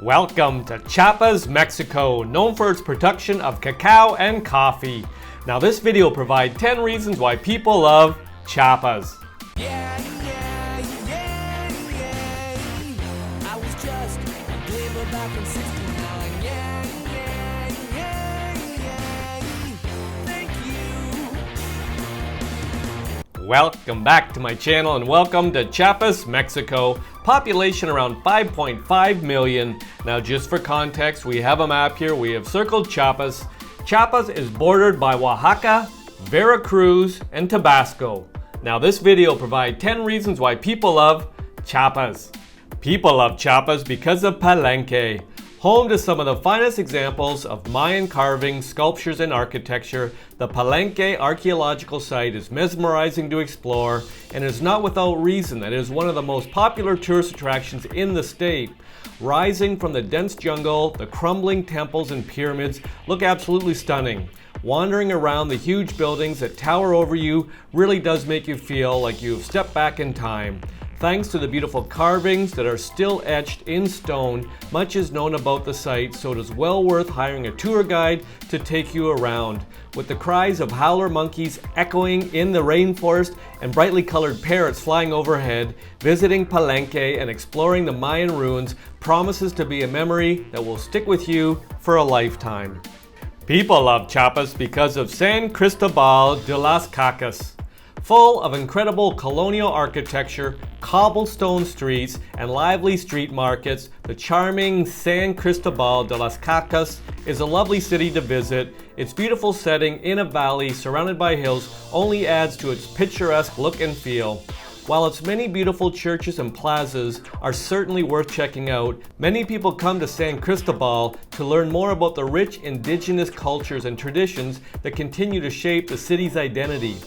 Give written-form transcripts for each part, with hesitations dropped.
Welcome to Chiapas, Mexico, known for its production of cacao and coffee. Now this video will provide 10 reasons why people love Chiapas. I was just a glimmer back in 69. Thank you. Welcome back to my channel and welcome to Chiapas, Mexico. Population around 5.5 million. Now just for context, we have a map here. We have circled Chiapas. Chiapas is bordered by Oaxaca, Veracruz, and Tabasco. Now this video will provide 10 reasons why people love Chiapas. People love Chiapas because of Palenque, home to some of the finest examples of Mayan carving, sculptures, and architecture. The Palenque archaeological site is mesmerizing to explore, and it is not without reason that it is one of the most popular tourist attractions in the state. Rising from the dense jungle, the crumbling temples and pyramids look absolutely stunning. Wandering around the huge buildings that tower over you really does make you feel like you've stepped back in time. Thanks to the beautiful carvings that are still etched in stone, much is known about the site, so it is well worth hiring a tour guide to take you around. With the cries of howler monkeys echoing in the rainforest and brightly colored parrots flying overhead, visiting Palenque and exploring the Mayan ruins promises to be a memory that will stick with you for a lifetime. People love Chiapas because of San Cristóbal De Las Casas. Full of incredible colonial architecture, cobblestone streets, and lively street markets, the charming San Cristóbal de las Casas is a lovely city to visit. Its beautiful setting in a valley surrounded by hills only adds to its picturesque look and feel. While its many beautiful churches and plazas are certainly worth checking out, many people come to San Cristóbal to learn more about the rich indigenous cultures and traditions that continue to shape the city's identity.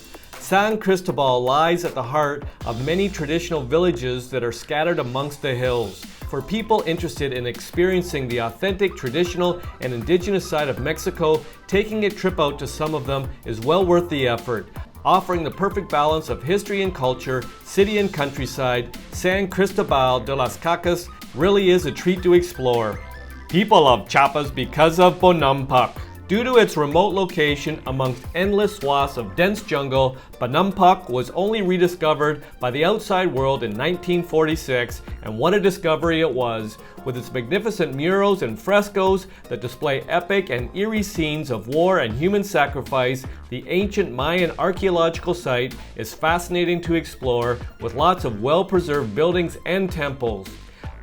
San Cristóbal lies at the heart of many traditional villages that are scattered amongst the hills. For people interested in experiencing the authentic, traditional, and indigenous side of Mexico, taking a trip out to some of them is well worth the effort. Offering the perfect balance of history and culture, city and countryside, San Cristóbal de las Casas really is a treat to explore. People love Chiapas because of Bonampak. Due to its remote location amongst endless swaths of dense jungle, Bonampak was only rediscovered by the outside world in 1946, and what a discovery it was, with its magnificent murals and frescoes that display epic and eerie scenes of war and human sacrifice. The ancient Mayan archaeological site is fascinating to explore, with lots of well-preserved buildings and temples.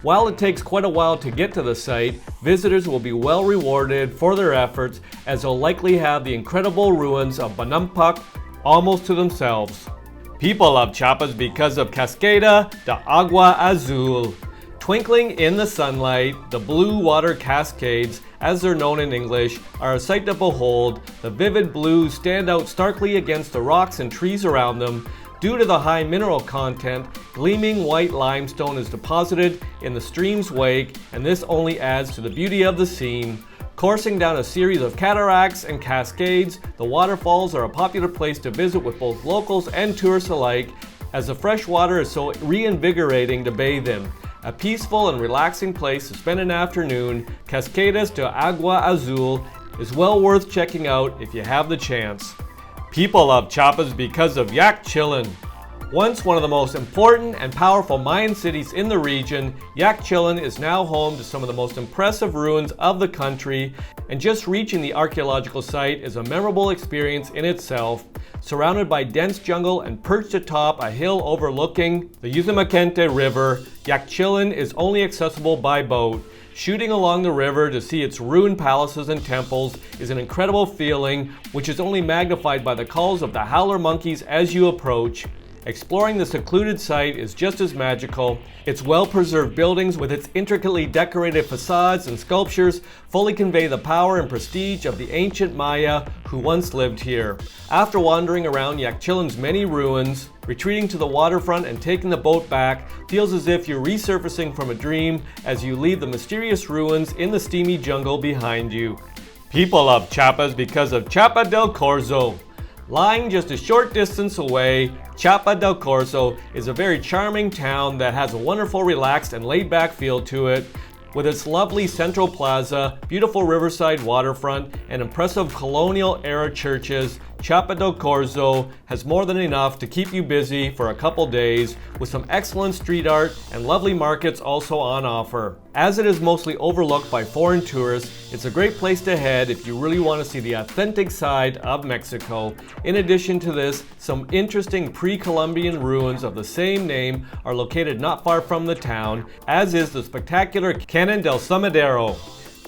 While it takes quite a while to get to the site, visitors will be well rewarded for their efforts, as they'll likely have the incredible ruins of Bonampak almost to themselves. People love Chiapas because of Cascada de Agua Azul. Twinkling in the sunlight, the blue water cascades, as they're known in English, are a sight to behold. The vivid blues stand out starkly against the rocks and trees around them. Due to the high mineral content, gleaming white limestone is deposited in the stream's wake, and this only adds to the beauty of the scene. Coursing down a series of cataracts and cascades, the waterfalls are a popular place to visit with both locals and tourists alike, as the fresh water is so reinvigorating to bathe in. A peaceful and relaxing place to spend an afternoon, Cascadas de Agua Azul is well worth checking out if you have the chance. People love Chiapas because of Yaxchilan. Once one of the most important and powerful Mayan cities in the region, Yaxchilan is now home to some of the most impressive ruins of the country, and just reaching the archaeological site is a memorable experience in itself. Surrounded by dense jungle and perched atop a hill overlooking the Usumacinta River, Yaxchilan is only accessible by boat. Shooting along the river to see its ruined palaces and temples is an incredible feeling, which is only magnified by the calls of the howler monkeys as you approach. Exploring the secluded site is just as magical. Its well-preserved buildings with its intricately decorated facades and sculptures fully convey the power and prestige of the ancient Maya who once lived here. After wandering around Yaxchilan's many ruins, retreating to the waterfront and taking the boat back feels as if you're resurfacing from a dream as you leave the mysterious ruins in the steamy jungle behind you. People love Chiapas because of Chiapa De Corzo. Lying just a short distance away, Chiapa De Corzo is a very charming town that has a wonderful, relaxed, and laid-back feel to it. With its lovely central plaza, beautiful riverside waterfront, and impressive colonial era churches, Chiapa De Corzo has more than enough to keep you busy for a couple days, with some excellent street art and lovely markets also on offer. As it is mostly overlooked by foreign tourists, it's a great place to head if you really want to see the authentic side of Mexico. In addition to this, some interesting pre-Columbian ruins of the same name are located not far from the town, as is the spectacular Canon Del Sumidero.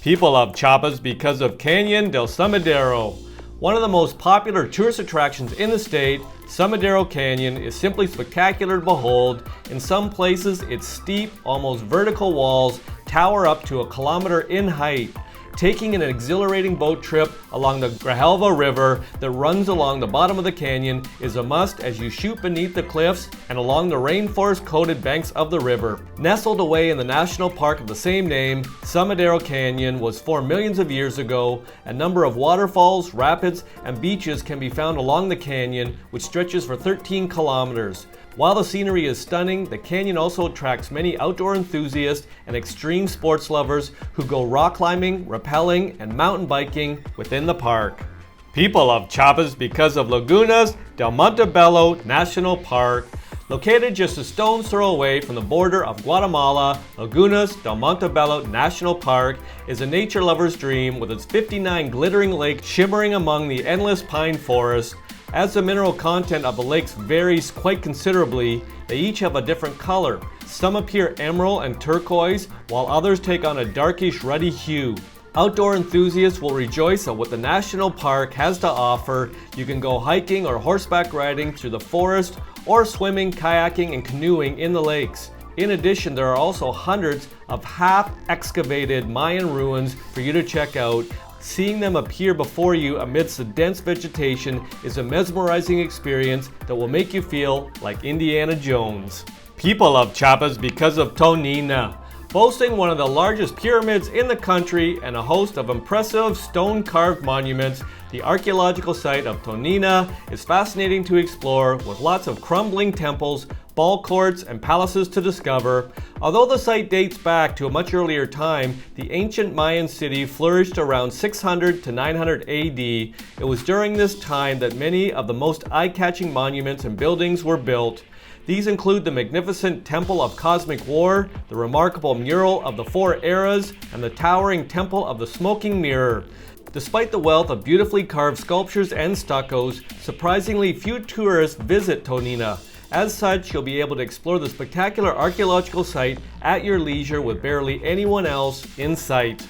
People love Chiapas because of Canon Del Sumidero. One of the most popular tourist attractions in the state, Sumidero Canyon is simply spectacular to behold. In some places, its steep, almost vertical walls tower up to 1 kilometer in height. Taking an exhilarating boat trip along the Grijalva River that runs along the bottom of the canyon is a must as you shoot beneath the cliffs and along the rainforest-coated banks of the river. Nestled away in the national park of the same name, Sumidero Canyon was formed millions of years ago. A number of waterfalls, rapids, and beaches can be found along the canyon, which stretches for 13 kilometers. While the scenery is stunning, the canyon also attracts many outdoor enthusiasts and extreme sports lovers who go rock climbing, rappelling, and mountain biking within the park. People love Chiapas because of Lagunas del Montebello National Park. Located just a stone's throw away from the border of Guatemala, Lagunas del Montebello National Park is a nature lover's dream with its 59 glittering lakes shimmering among the endless pine forest. As the mineral content of the lakes varies quite considerably, they each have a different color. Some appear emerald and turquoise, while others take on a darkish ruddy hue. Outdoor enthusiasts will rejoice at what the national park has to offer. You can go hiking or horseback riding through the forest, or swimming, kayaking, and canoeing in the lakes. In addition, there are also hundreds of half-excavated Mayan ruins for you to check out. Seeing them appear before you amidst the dense vegetation is a mesmerizing experience that will make you feel like Indiana Jones. People love Chiapas because of Tonina. Boasting one of the largest pyramids in the country and a host of impressive stone-carved monuments, the archaeological site of Tonina is fascinating to explore, with lots of crumbling temples, ball courts, and palaces to discover. Although the site dates back to a much earlier time, the ancient Mayan city flourished around 600 to 900 AD. It was during this time that many of the most eye-catching monuments and buildings were built. These include the magnificent Temple of Cosmic War, the remarkable mural of the Four Eras, and the towering Temple of the Smoking Mirror. Despite the wealth of beautifully carved sculptures and stuccos, surprisingly few tourists visit Tonina. As such, you'll be able to explore the spectacular archaeological site at your leisure with barely anyone else in sight.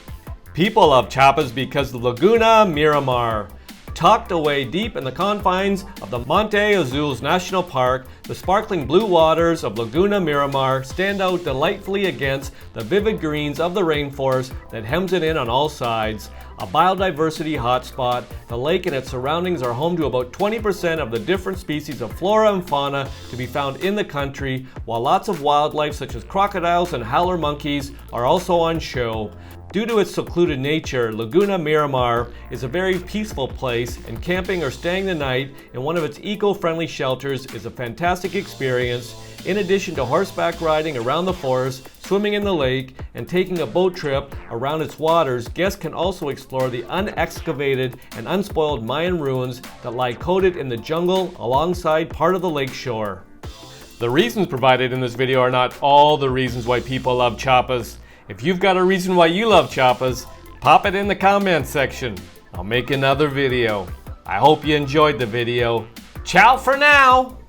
People love Chiapas because of Laguna Miramar. Tucked away deep in the confines of the Monte Azul's National Park, the sparkling blue waters of Laguna Miramar stand out delightfully against the vivid greens of the rainforest that hems it in on all sides. A biodiversity hotspot, the lake and its surroundings are home to about 20% of the different species of flora and fauna to be found in the country, while lots of wildlife such as crocodiles and howler monkeys are also on show. Due to its secluded nature, Laguna Miramar is a very peaceful place, and camping or staying the night in one of its eco-friendly shelters is a fantastic experience. In addition to horseback riding around the forest, swimming in the lake, and taking a boat trip around its waters, guests can also explore the unexcavated and unspoiled Mayan ruins that lie coated in the jungle alongside part of the lake shore. The reasons provided in this video are not all the reasons why people love Chiapas. If you've got a reason why you love Chiapas, pop it in the comments section. I'll make another video. I hope you enjoyed the video. Ciao for now!